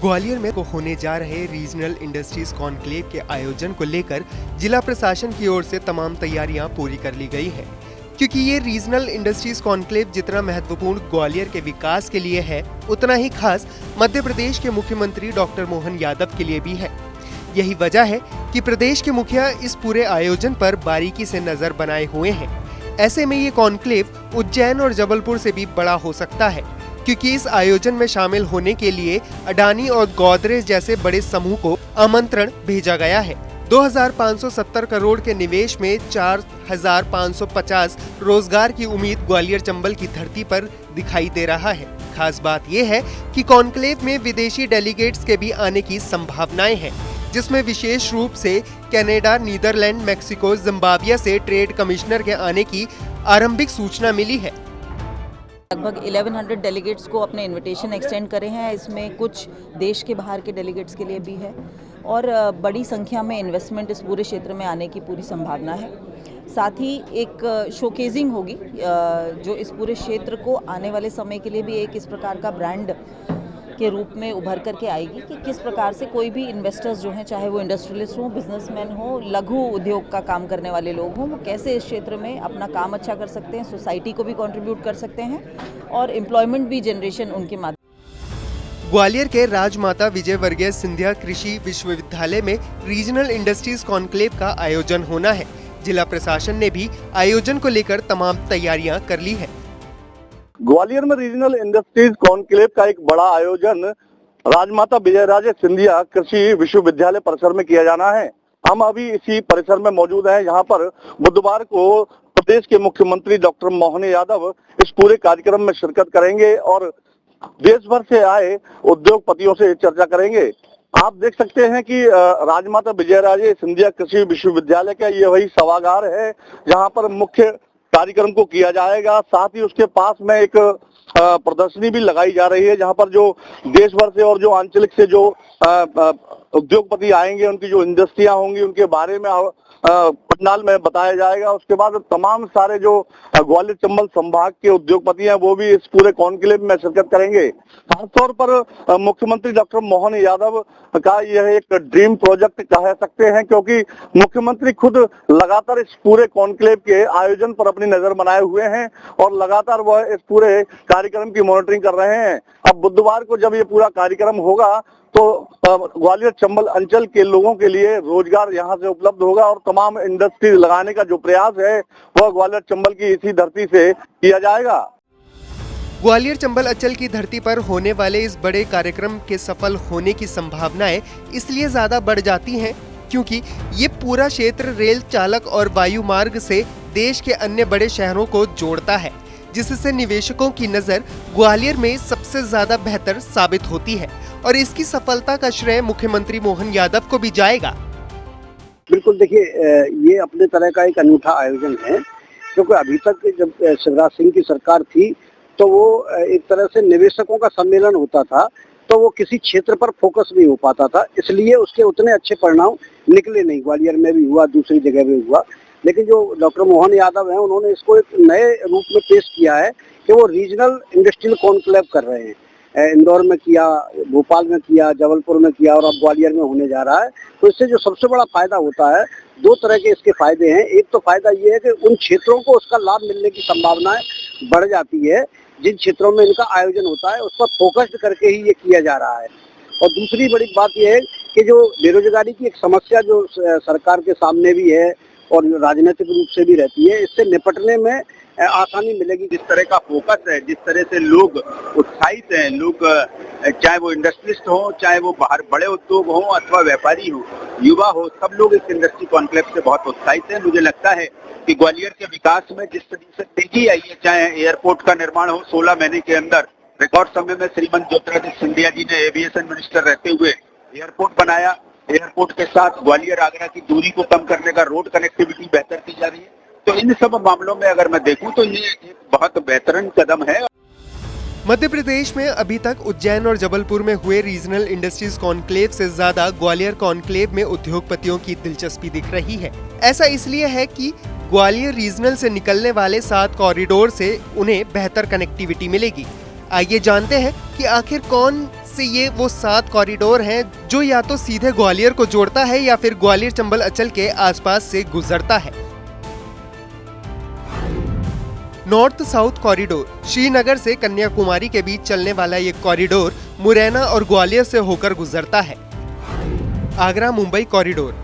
ग्वालियर में होने जा रहे रीजनल इंडस्ट्रीज कॉन्क्लेव के आयोजन को लेकर जिला प्रशासन की ओर से तमाम तैयारियां पूरी कर ली गई हैं, क्योंकि ये रीजनल इंडस्ट्रीज कॉन्क्लेव जितना महत्वपूर्ण ग्वालियर के विकास के लिए है, उतना ही खास मध्य प्रदेश के मुख्यमंत्री डॉक्टर मोहन यादव के लिए भी है। यही वजह है कि प्रदेश के मुखिया इस पूरे आयोजन पर बारीकी से नजर बनाए हुए हैं। ऐसे में ये कॉन्क्लेव उज्जैन और जबलपुर से भी बड़ा हो सकता है, क्योंकि इस आयोजन में शामिल होने के लिए अडानी और गोदरेज जैसे बड़े समूह को आमंत्रण भेजा गया है। 2570 करोड़ के निवेश में 4550 रोजगार की उम्मीद ग्वालियर चंबल की धरती पर दिखाई दे रहा है। खास बात यह है कि कॉन्क्लेव में विदेशी डेलीगेट्स के भी आने की संभावनाएं हैं, जिसमें विशेष रूप से कनाडा, नीदरलैंड, मेक्सिको, जिम्बाब्वे से ट्रेड कमिश्नर के आने की आरंभिक सूचना मिली है। लगभग 1100 डेलीगेट्स को अपने इनविटेशन एक्सटेंड करे हैं। इसमें कुछ देश के बाहर के डेलीगेट्स के लिए भी है और बड़ी संख्या में इन्वेस्टमेंट इस पूरे क्षेत्र में आने की पूरी संभावना है। साथ ही एक शोकेजिंग होगी जो इस पूरे क्षेत्र को आने वाले समय के लिए भी एक इस प्रकार का ब्रांड के रूप में उभर करके आएगी कि किस प्रकार से कोई भी इन्वेस्टर्स जो हैं, चाहे वो इंडस्ट्रियलिस्ट हों, बिजनेसमैन हो, लघु उद्योग का काम करने वाले लोग हों, वो कैसे इस क्षेत्र में अपना काम अच्छा कर सकते हैं, सोसाइटी को भी कंट्रीब्यूट कर सकते हैं और एम्प्लॉयमेंट भी जनरेशन उनके माध्यम। ग्वालियर के राजमाता विजयवर्गीय सिंधिया कृषि विश्वविद्यालय में रीजनल इंडस्ट्रीज कॉन्क्लेव का आयोजन होना है। जिला प्रशासन ने भी आयोजन को लेकर तमाम तैयारियां कर ली है। ग्वालियर में रीजनल इंडस्ट्रीज कॉन्क्लेव का एक बड़ा आयोजन राजमाता विजयराजे सिंधिया कृषि विश्वविद्यालय परिसर में किया जाना है। हम अभी इसी परिसर में मौजूद हैं, जहां पर बुधवार को प्रदेश के मुख्यमंत्री डॉक्टर मोहन यादव इस पूरे कार्यक्रम में शिरकत करेंगे और देश भर से आए उद्योगपतियों से चर्चा करेंगे। आप देख सकते हैं कि राजमाता विजयराजे सिंधिया कृषि विश्वविद्यालय का ये वही सभागार है जहां पर मुख्य कार्यक्रम को किया जाएगा। साथ ही उसके पास में एक प्रदर्शनी भी लगाई जा रही है, जहां पर जो देश भर से और जो आंचलिक से जो उद्योगपति आएंगे, उनकी जो इंडस्ट्रियां होंगी, उनके बारे में पंडाल में बताया जाएगा। उसके बाद तमाम सारे जो ग्वालियर चंबल संभाग के उद्योगपति हैं, वो भी इस पूरे कॉन्क्लेव में शिरकत करेंगे। खासतौर पर मुख्यमंत्री डॉक्टर मोहन यादव का यह एक ड्रीम प्रोजेक्ट कह सकते हैं, क्योंकि मुख्यमंत्री खुद लगातार इस पूरे कॉन्क्लेव के आयोजन पर अपनी नजर बनाए हुए हैं और लगातार वह इस पूरे कार्यक्रम की मॉनिटरिंग कर रहे हैं। अब बुधवार को जब ये पूरा कार्यक्रम होगा तो ग्वालियर चंबल अंचल के लोगों के लिए रोजगार यहाँ से उपलब्ध होगा और तमाम इंडस्ट्री लगाने का जो प्रयास है वह ग्वालियर चंबल की इसी धरती से किया जाएगा। ग्वालियर चंबल अंचल की धरती पर होने वाले इस बड़े कार्यक्रम के सफल होने की संभावनाएं इसलिए ज्यादा बढ़ जाती हैं, क्योंकि ये पूरा क्षेत्र रेल चालक और वायु मार्ग से देश के अन्य बड़े शहरों को जोड़ता है, जिससे निवेशकों की नजर ग्वालियर में सबसे ज्यादा बेहतर साबित होती है और इसकी सफलता का श्रेय मुख्यमंत्री मोहन यादव को भी जाएगा। बिल्कुल, देखिए ये अपने तरह का एक अनूठा आयोजन है, क्योंकि अभी तक जब शिवराज सिंह की सरकार थी तो वो एक तरह से निवेशकों का सम्मेलन होता था, तो वो किसी क्षेत्र पर फोकस नहीं हो पाता था, इसलिए उसके उतने अच्छे परिणाम निकले नहीं। ग्वालियर में भी हुआ, दूसरी जगह भी हुआ, लेकिन जो डॉक्टर मोहन यादव हैं, उन्होंने इसको एक नए रूप में पेश किया है कि वो रीजनल इंडस्ट्रियल कॉन्क्लेव कर रहे हैं। इंदौर में किया, भोपाल में किया, जबलपुर में किया और अब ग्वालियर में होने जा रहा है। तो इससे जो सबसे बड़ा फायदा होता है, दो तरह के इसके फायदे हैं। एक तो फायदा ये है कि उन क्षेत्रों को उसका लाभ मिलने की संभावनाएं बढ़ जाती है जिन क्षेत्रों में इनका आयोजन होता है, उस पर फोकस्ड करके ही ये किया जा रहा है। और दूसरी बड़ी बात यह है कि जो बेरोजगारी की एक समस्या जो सरकार के सामने भी है और राजनीतिक रूप से भी रहती है, इससे निपटने में आसानी मिलेगी। जिस तरह का फोकस है, जिस तरह से लोग उत्साहित हैं, लोग चाहे वो इंडस्ट्रिस्ट हो, चाहे वो बाहर बड़े उद्योग हो अथवा व्यापारी हो, युवा हो, सब लोग इस इंडस्ट्री कॉन्क्लेव से बहुत उत्साहित हैं। मुझे लगता है कि ग्वालियर के विकास में जिस तरीके से तेजी आई है, चाहे एयरपोर्ट का निर्माण हो, 16 महीने के अंदर रिकॉर्ड समय में श्रीमंत ज्योतिरादित्य सिंधिया जी ने एविएशन मिनिस्टर रहते हुए एयरपोर्ट बनाया। एयरपोर्ट के साथ ग्वालियर आगरा की दूरी को कम करने का रोड कनेक्टिविटी बेहतर की जा रही है। तो इन सब मामलों में अगर मैं देखूं तो ये एक बहुत बेहतरीन कदम है। मध्य प्रदेश में अभी तक उज्जैन और जबलपुर में हुए रीजनल इंडस्ट्रीज कॉन्क्लेव से ज्यादा ग्वालियर कॉन्क्लेव में उद्योगपतियों की दिलचस्पी दिख रही है। ऐसा इसलिए है कि ग्वालियर रीजनल से निकलने वाले 7 कॉरिडोर से उन्हें बेहतर कनेक्टिविटी मिलेगी। आइए जानते हैं कि आखिर कौन से ये वो 7 कॉरिडोर हैं जो या तो सीधे ग्वालियर को जोड़ता है या फिर ग्वालियर चंबल अचल के आसपास से गुजरता है। नॉर्थ साउथ कॉरिडोर श्रीनगर से कन्याकुमारी के बीच चलने वाला ये कॉरिडोर मुरैना और ग्वालियर से होकर गुजरता है। आगरा मुंबई कॉरिडोर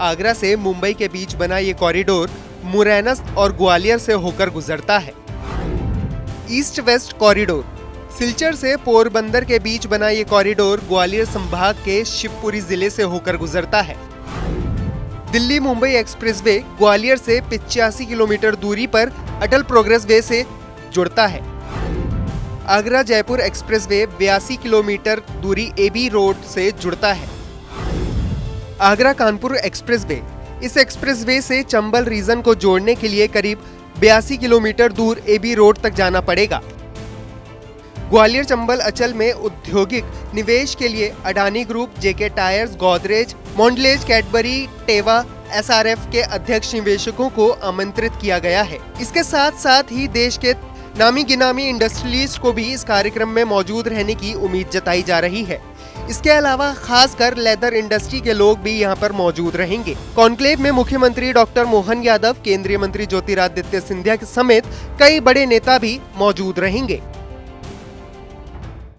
आगरा से मुंबई के बीच बना ये कॉरिडोर मुरैना और ग्वालियर से होकर गुजरता है। ईस्ट वेस्ट कॉरिडोर सिलचर से पोरबंदर के बीच बना ये कॉरिडोर ग्वालियर संभाग के शिवपुरी जिले से होकर गुजरता है। दिल्ली मुंबई एक्सप्रेसवे ग्वालियर से 85 किलोमीटर दूरी पर अटल प्रोग्रेस वे से जुड़ता है। आगरा जयपुर एक्सप्रेसवे 82 किलोमीटर दूरी एबी रोड से जुड़ता है। आगरा कानपुर एक्सप्रेसवे इस एक्सप्रेसवे से चंबल रीजन को जोड़ने के लिए करीब 82 किलोमीटर दूर एबी रोड तक जाना पड़ेगा। ग्वालियर चंबल अचल में औद्योगिक निवेश के लिए अडानी ग्रुप, जेके टायर्स, गोदरेज, मॉन्डलेज, कैडबरी, टेवा, एसआरएफ के अध्यक्ष निवेशकों को आमंत्रित किया गया है। इसके साथ साथ ही देश के नामी गिनामी इंडस्ट्रियलिस्ट को भी इस कार्यक्रम में मौजूद रहने की उम्मीद जताई जा रही है। इसके अलावा खासकर लेदर इंडस्ट्री के लोग भी यहां पर मौजूद रहेंगे। कॉन्क्लेव में मुख्यमंत्री डॉक्टर मोहन यादव, केंद्रीय मंत्री ज्योतिरादित्य सिंधिया समेत कई बड़े नेता भी मौजूद रहेंगे।